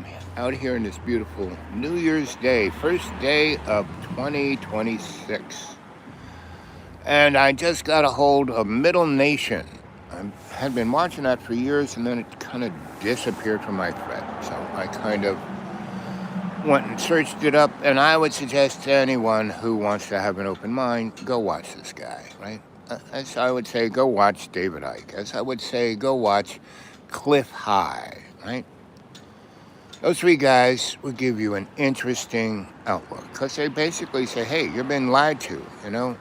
I'm out here in this beautiful New Year's Day, first day of 2026. And I just got a hold of Middle Nation. I had been watching that for years and then it kind of disappeared from my feed. So I kind of went and searched it up, and I would suggest to anyone who wants to have an open mind, go watch this guy, right? As I would say, go watch David Icke. As I would say, go watch Cliff High, right? Those three guys will give you an interesting outlook because they basically say, hey, you're being lied to, you know?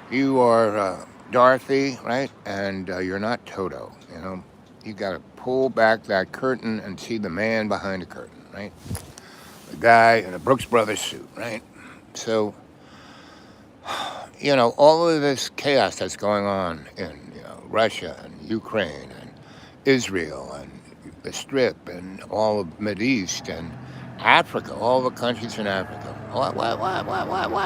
You are Dorothy, right? And you're not Toto, you know? You got to pull back that curtain and see the man behind the curtain, right? The guy in a Brooks Brothers suit, right? So, you know, all of this chaos that's going on in, Russia and Ukraine and Israel and the Strip and all of Mideast and Africa, all the countries in Africa. Why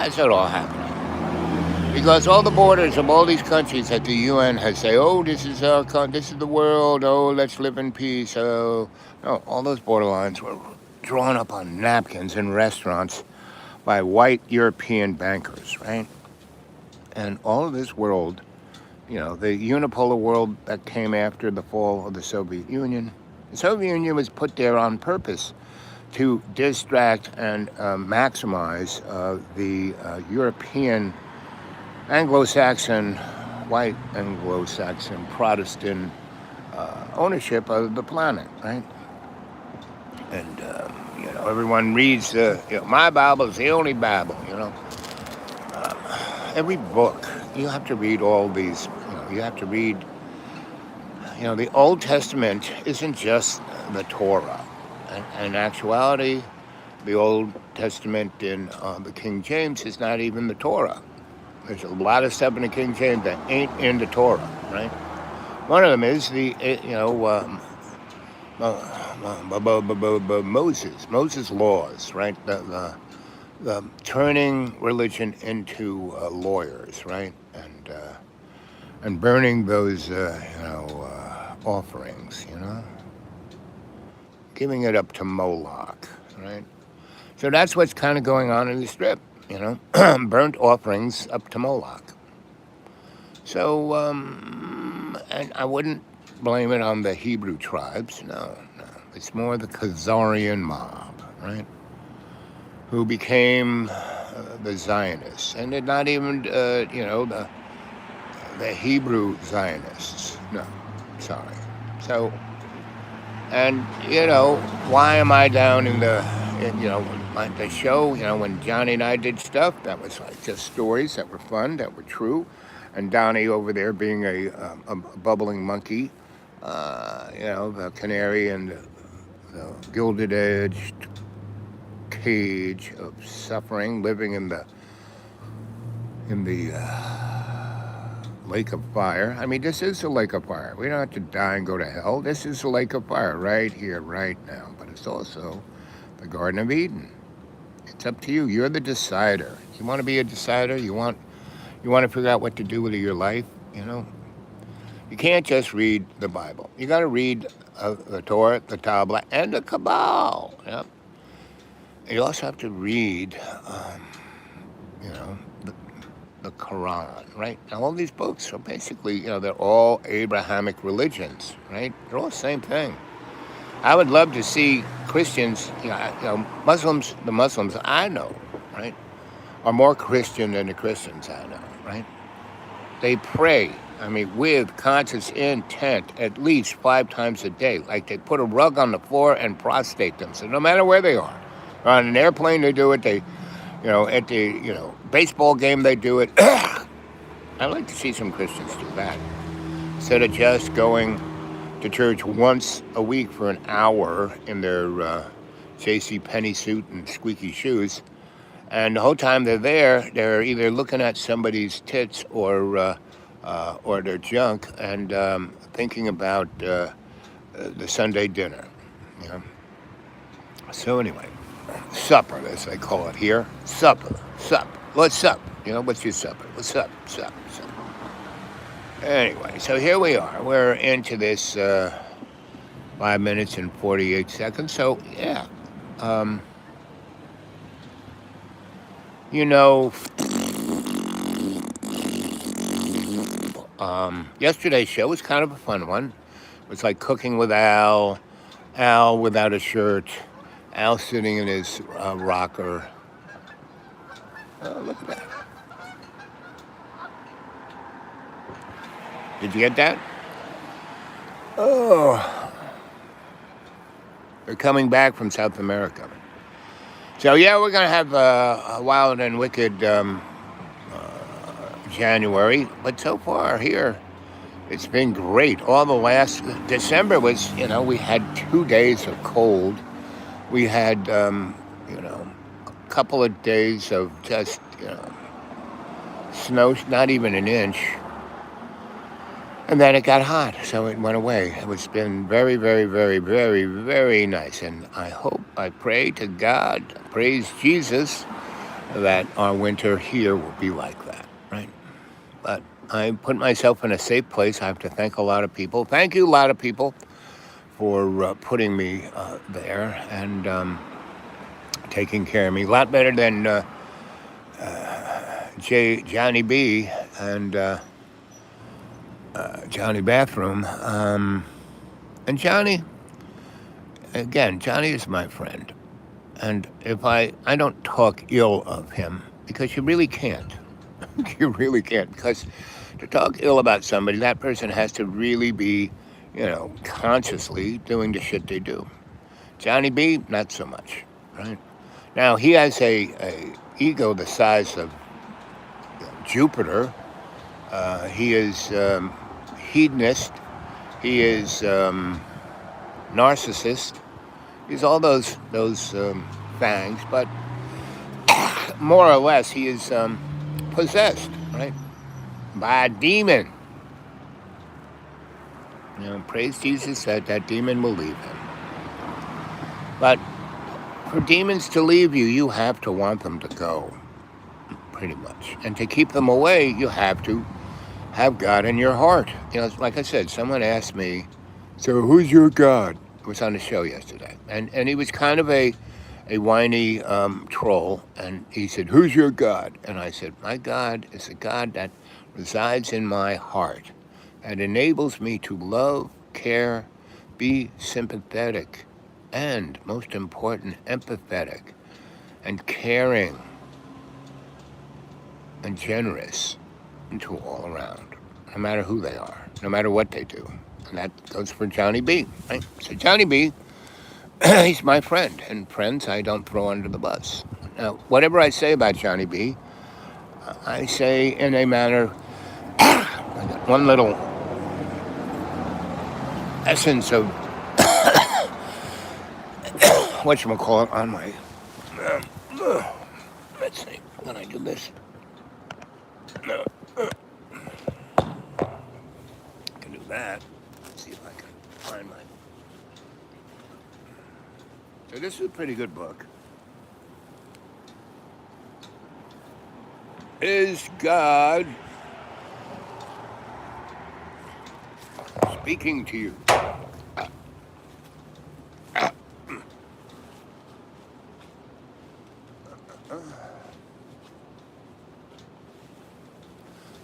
is that all happening? Because all the borders of all these countries that the UN has say, oh, this is our this is the world, oh, let's live in peace, oh. No, all those borderlines were drawn up on napkins in restaurants by white European bankers, right? And all of this world, the unipolar world that came after the fall of the Soviet Union, the Soviet Union was put there on purpose to distract and maximize the European Anglo-Saxon, white Anglo-Saxon Protestant ownership of the planet, right? And, everyone reads, my Bible is the only Bible, every book, you have to read all these, you have to read, the Old Testament isn't just the Torah. And in actuality, the Old Testament in the King James is not even the Torah. There's a lot of stuff in the King James that ain't in the Torah, right? One of them is the, Moses' laws, right? The turning religion into lawyers, right? And burning those, offerings, giving it up to Moloch, right? So that's what's kind of going on in the Strip, burnt offerings up to Moloch. So, and I wouldn't blame it on the Hebrew tribes, no. It's more the Khazarian mob, right? Who became the Zionists. And they're not even, the Hebrew Zionists. No, sorry. So, and, why am I down in the show, when Johnny and I did stuff, that was like just stories that were fun, that were true. And Donnie over there being a bubbling monkey, the canary and the gilded-edged cage of suffering, living in the lake of fire. I mean, this is a lake of fire. We don't have to die and go to hell. This is a lake of fire right here, right now. But it's also the Garden of Eden. It's up to you. You're the decider. You want to be a decider? You want to figure out what to do with your life? You can't just read the Bible. You got to read the Torah, the Tablet, and the Kabbalah. Yep. You also have to read, the Quran, right? Now, all these books are basically, they're all Abrahamic religions, right? They're all the same thing. I would love to see Christians, Muslims, the Muslims I know, right, are more Christian than the Christians I know, right? They pray, with conscious intent at least 5 times a day. Like they put a rug on the floor and prostrate them. So no matter where they are, on an airplane they do it, at the, baseball game they do it. I'd like to see some Christians do that. Instead of just going to church once a week for an hour in their J.C. Penney suit and squeaky shoes. And the whole time they're there, they're either looking at somebody's tits or their junk and thinking about the Sunday dinner. So anyway, supper, as they call it here. Supper. What's sup? What's your supper? What's up? Sup. Anyway, so here we are. We're into this 5 minutes and 48 seconds. So, yeah. Um, you know, yesterday's show was kind of a fun one. It was like cooking with Al, Al without a shirt, Al sitting in his rocker. Oh, look at that. Did you get that? Oh, they're coming back from South America. So, yeah, we're going to have a wild and wicked January. But so far here, it's been great. All the last December was, we had 2 days of cold. We had, a couple of days of just, snow, not even an inch. And then it got hot, so it went away. It's been very, very, very, very, very nice. And I pray to God, praise Jesus, that our winter here will be like that, right? But I put myself in a safe place. I have to thank a lot of people. Thank you, a lot of people, for putting me there and taking care of me. A lot better than Johnny B and Johnny Bathroom. And Johnny, again, Johnny is my friend. And if I don't talk ill of him, because you really can't. You really can't. Because to talk ill about somebody, that person has to really be, consciously doing the shit they do. Johnny B, not so much, right? Now, he has a ego the size of Jupiter. He is hedonist. He is narcissist. He's all those things, but more or less, he is possessed, right, by a demon. Praise Jesus that demon will leave him. But for demons to leave you, you have to want them to go, pretty much. And to keep them away, you have to have God in your heart. Like I said, someone asked me, so who's your God? It was on the show yesterday. And he was kind of a whiny troll. And he said, who's your God? And I said, my God is a God that resides in my heart and enables me to love, care, be sympathetic, and, most important, empathetic and caring and generous to all around, no matter who they are, no matter what they do. And that goes for Johnny B, right? So Johnny B, he's my friend, and friends I don't throw under the bus. Now, whatever I say about Johnny B, I say in a manner, one little essence of whatchamacallit on my, let's see, when I do this, I can do that. Let's see if I can find my, so this is a pretty good book. Is God speaking to you?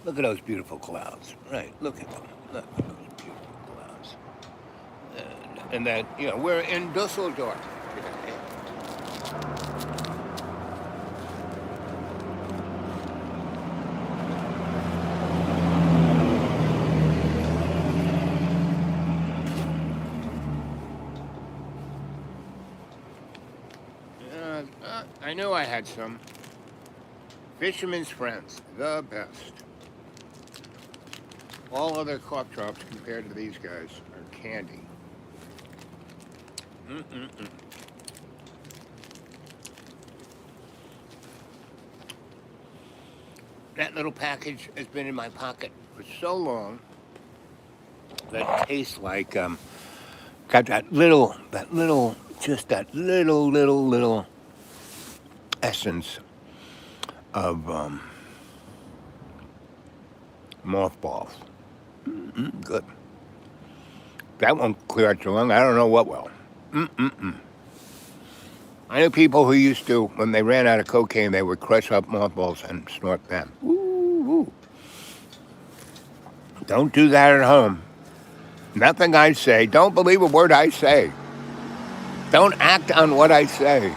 Look at those beautiful clouds. Right, look at them. Look at those beautiful clouds. And that, we're in Dusseldorf today. I knew I had some. Fisherman's Friends, the best. All other cough drops compared to these guys are candy. That little package has been in my pocket for so long that it tastes like, got that little, just that little essence of mothballs. Good. That won't clear out your lung. I don't know what will. Mm-mm-mm. I knew people who used to, when they ran out of cocaine, they would crush up mothballs and snort them. Ooh. Don't do that at home. Nothing I say. Don't believe a word I say. Don't act on what I say.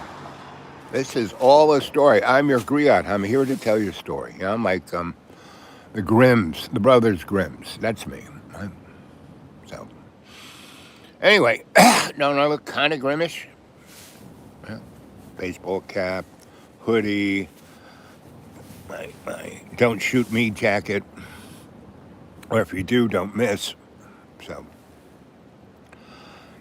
This is all a story. I'm your griot. I'm here to tell you a story. You know, I'm like the Grimms, the Brothers Grimms. That's me. Right? So, anyway, don't I look kind of grimmish? Yeah. Baseball cap, hoodie, my don't shoot me jacket, or if you do, don't miss. So,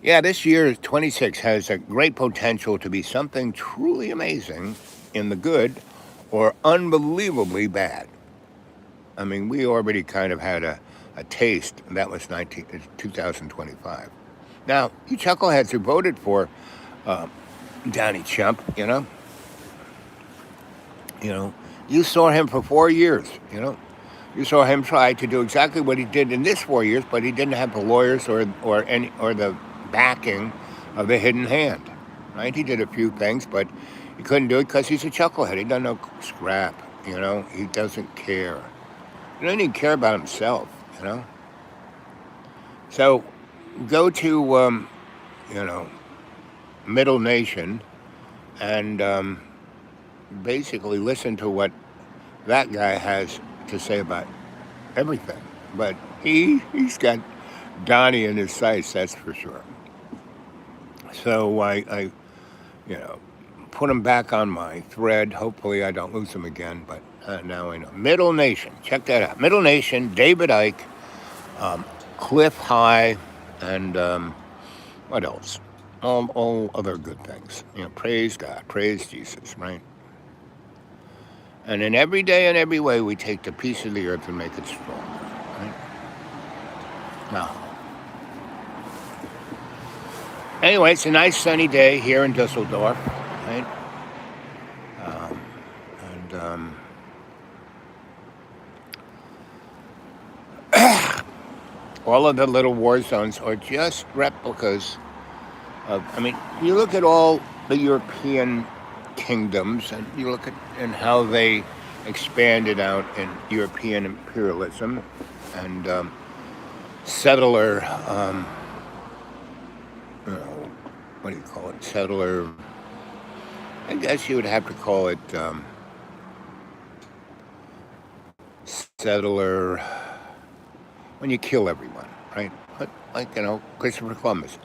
yeah, this year 26 has a great potential to be something truly amazing in the good or unbelievably bad. I mean, we already kind of had a taste. That was 2025. Now, you chuckleheads who voted for Donnie Chump, you know, you saw him for 4 years, You saw him try to do exactly what he did in this 4 years, but he didn't have the lawyers or the backing of the hidden hand, right? He did a few things, but he couldn't do it because he's a chucklehead. He doesn't know scrap, He doesn't care. He doesn't even care about himself. So go to, Middle Nation and basically listen to what that guy has to say about everything. But he's got Donnie in his sights, that's for sure. So I put him back on my thread. Hopefully I don't lose him again, but now I know. Middle Nation, check that out. Middle Nation, David Icke, Cliff High, and what else? All other good things. Praise God, praise Jesus, right? And in every day and every way, we take the piece of the earth and make it stronger, right? Now, anyway, it's a nice sunny day here in Dusseldorf, right? And all of the little war zones are just replicas of, you look at all the European kingdoms and you look at and how they expanded out in European imperialism and settler, what do you call it? Settler, I guess you would have to call it settler when you kill everyone, right? But like, Christopher Columbus.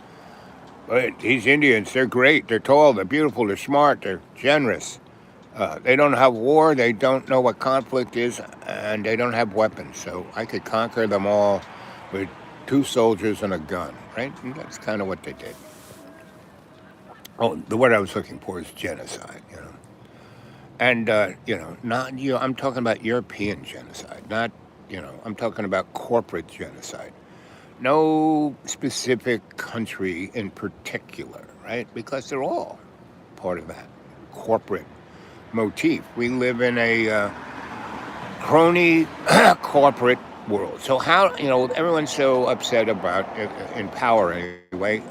But these Indians, they're great, they're tall, they're beautiful, they're smart, they're generous. They don't have war, they don't know what conflict is, and they don't have weapons. So I could conquer them all with 2 soldiers and a gun, right? And that's kind of what they did. Oh, the word I was looking for is genocide, And, I'm talking about European genocide, not, I'm talking about corporate genocide. No specific country in particular, right? Because they're all part of that corporate motif. We live in a crony corporate world. So how, everyone's so upset about in power anyway.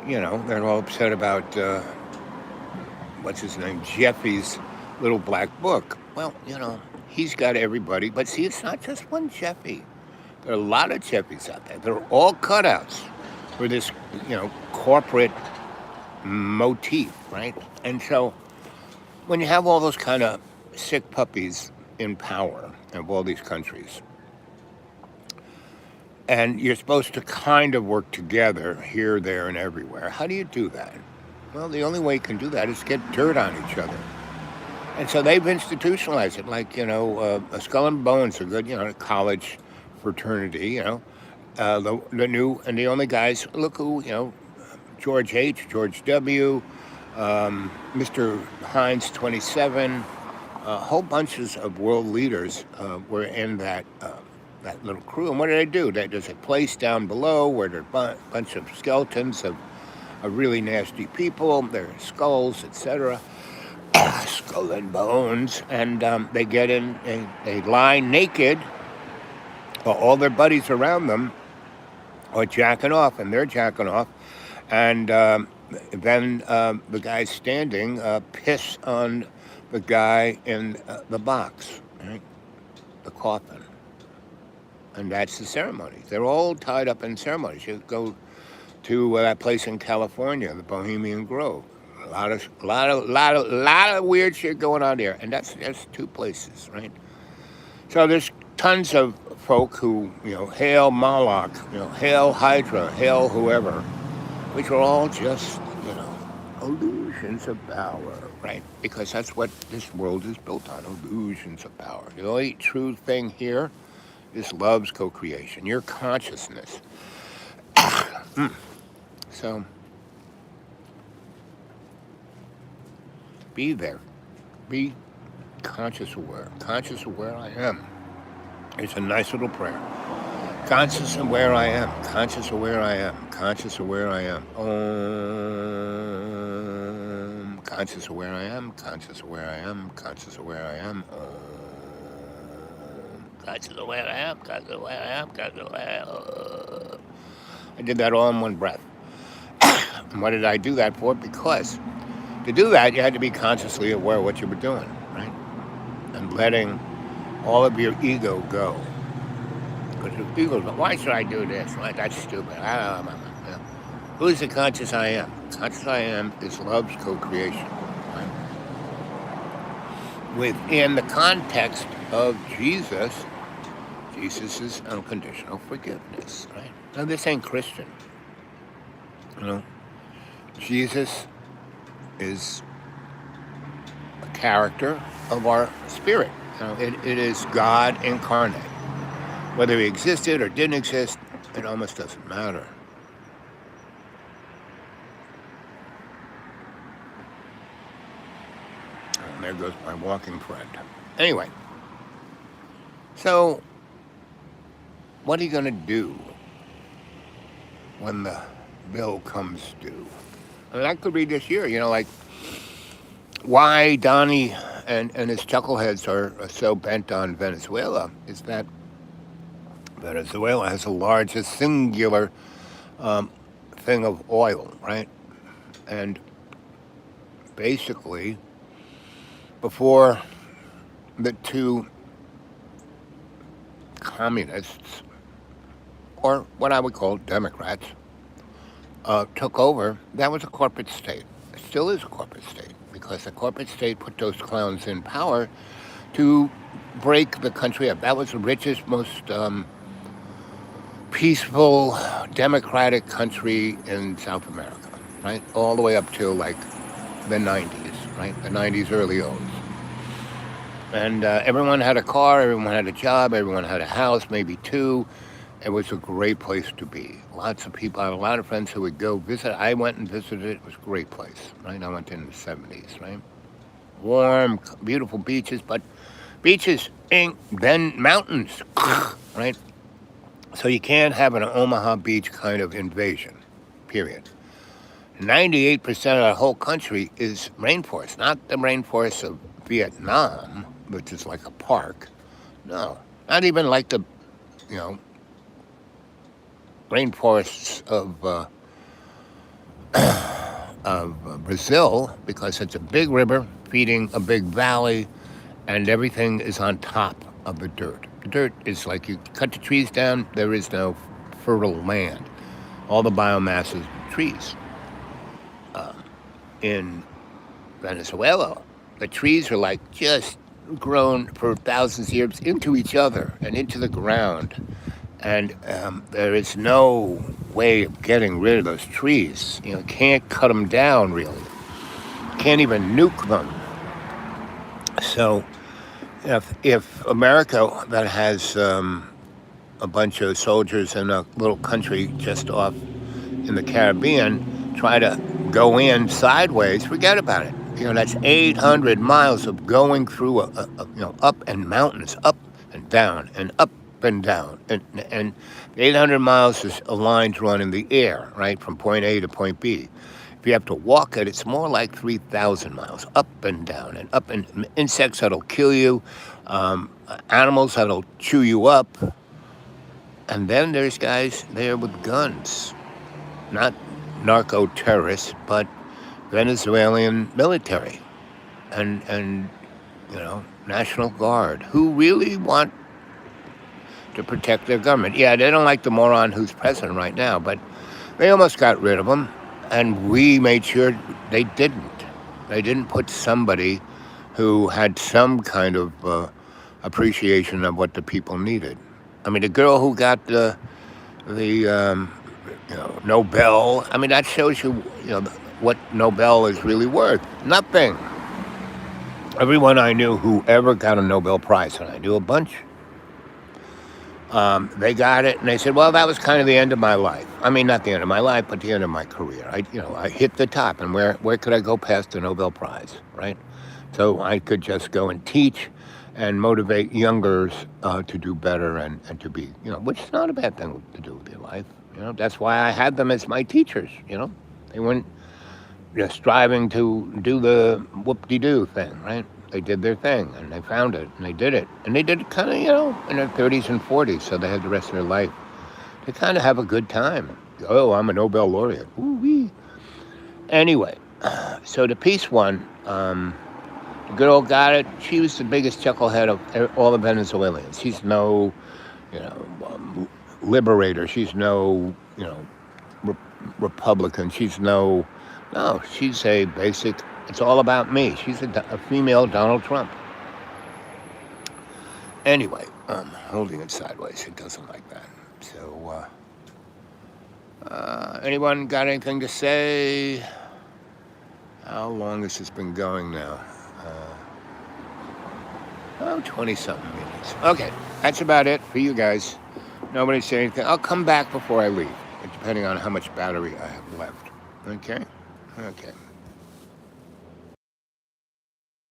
They're all upset about what's his name, Jeffy's little black book. Well, he's got everybody. But see, it's not just one Jeffy. There are a lot of Jeffys out there. They're all cutouts for this, corporate motif, right? And so when you have all those kind of sick puppies in power of all these countries, and you're supposed to kind of work together here, there, and everywhere, how do you do that? Well, the only way you can do that is get dirt on each other. And so they've institutionalized it, like, a Skull and Bones, a good, college fraternity, the new and the only guys, look who, George H., George W., Mr. Hines 27, whole bunches of world leaders were in that little crew. And what do they do? There's a place down below where there are a bunch of skeletons of really nasty people, their skulls, etc., Skull and Bones, and they get in, they lie naked All their buddies around them are jacking off, and they're jacking off, and then the guy standing piss on the guy in the box, right? The coffin, and that's the ceremony. They're all tied up in ceremonies. You go to that place in California, the Bohemian Grove. A lot of weird shit going on there, and that's 2 places, right? So there's tons of folk who, hail Moloch, hail Hydra, hail whoever, which are all just, illusions of power, right? Because that's what this world is built on, illusions of power. The only true thing here is love's co-creation, your consciousness. So be there. Be conscious aware. Conscious aware I am. It's a nice little prayer. Conscious aware I am. Conscious aware I am. Conscious aware I am. Om. Conscious aware I am. Conscious aware I am. Conscious aware I am. Om. Conscious aware I am. Conscious aware I am. Conscious aware I am. I did that all in one breath. And what did I do that for? Because to do that, you had to be consciously aware of what you were doing, right? And letting all of your ego go. Because your ego goes, why should I do this? Why, that's stupid. I don't know. Who's the conscious I am? Conscious I am is love's co-creation, right? Within the context of Jesus' unconditional forgiveness, right? Now, this ain't Christian. Jesus is a character of our spirit. It is God incarnate. Whether he existed or didn't exist, it almost doesn't matter. And there goes my walking friend. Anyway, so what are you going to do when the bill comes due? I mean, that could be this year, like why Donnie and his chuckleheads are so bent on Venezuela is that Venezuela has the largest singular thing of oil, right? And basically, before the 2 communists, or what I would call Democrats, took over, that was a corporate state. It still is a corporate state, because the corporate state put those clowns in power to break the country up. That was the richest, most peaceful, democratic country in South America, right? All the way up to like the 90s, right? The 90s, early O's. And everyone had a car, everyone had a job, everyone had a house, maybe 2. It was a great place to be. Lots of people, I had a lot of friends who would go visit. I went and visited. It was a great place, right? I went in the 70s, right? Warm, beautiful beaches, but beaches ain't then mountains, right? So you can't have an Omaha Beach kind of invasion, period. 98% of the whole country is rainforest, not the rainforest of Vietnam, which is like a park. No, not even like the, rainforests of Brazil, because it's a big river feeding a big valley, and everything is on top of the dirt. The dirt is like you cut the trees down, there is no fertile land. All the biomass is trees. In Venezuela, the trees are like just grown for thousands of years into each other and into the ground. And there is no way of getting rid of those trees. You can't cut them down, really. Can't even nuke them. So if America, that has a bunch of soldiers in a little country just off in the Caribbean, try to go in sideways, forget about it. That's 800 miles of going through up and mountains, up and down and up and down, and 800 miles is a line drawn in the air, right, from point A to point B. If you have to walk it, it's more like 3,000 miles, up and down, and up, and insects that'll kill you, animals that'll chew you up, And then there's guys there with guns, not narco terrorists, but Venezuelan military and National Guard who really want to protect their government. Yeah, they don't like the moron who's president right now, but they almost got rid of him, and we made sure they didn't. They didn't put somebody who had some kind of appreciation of what the people needed. I mean, the girl who got the Nobel. I mean, that shows you what Nobel is really worth. Nothing. Everyone I knew who ever got a Nobel Prize, and I knew a bunch, they got it, and they said, "Well, that was kind of the end of my life. I mean, not the end of my life, but the end of my career. I hit the top, and where could I go past the Nobel Prize, right? So I could just go and teach and motivate youngers to do better and to be, which is not a bad thing to do with your life. That's why I had them as my teachers. They weren't just striving to do the whoop-de-doo thing, right? They did their thing, and they found it, and they did it. And they did it kind of, in their 30s and 40s, so they had the rest of their life to kind of have a good time. Oh, I'm a Nobel laureate. Ooh-wee. Anyway, so the peace one, the girl got it. She was the biggest chucklehead of all the Venezuelans. She's no, liberator. She's no, Republican. She's no, she's a basic, it's all about me. She's a female Donald Trump. Anyway, I'm holding it sideways. It doesn't like that. So, anyone got anything to say? How long has this been going now? 20-something minutes. Okay, that's about it for you guys. Nobody say anything. I'll come back before I leave, depending on how much battery I have left. Okay? Okay.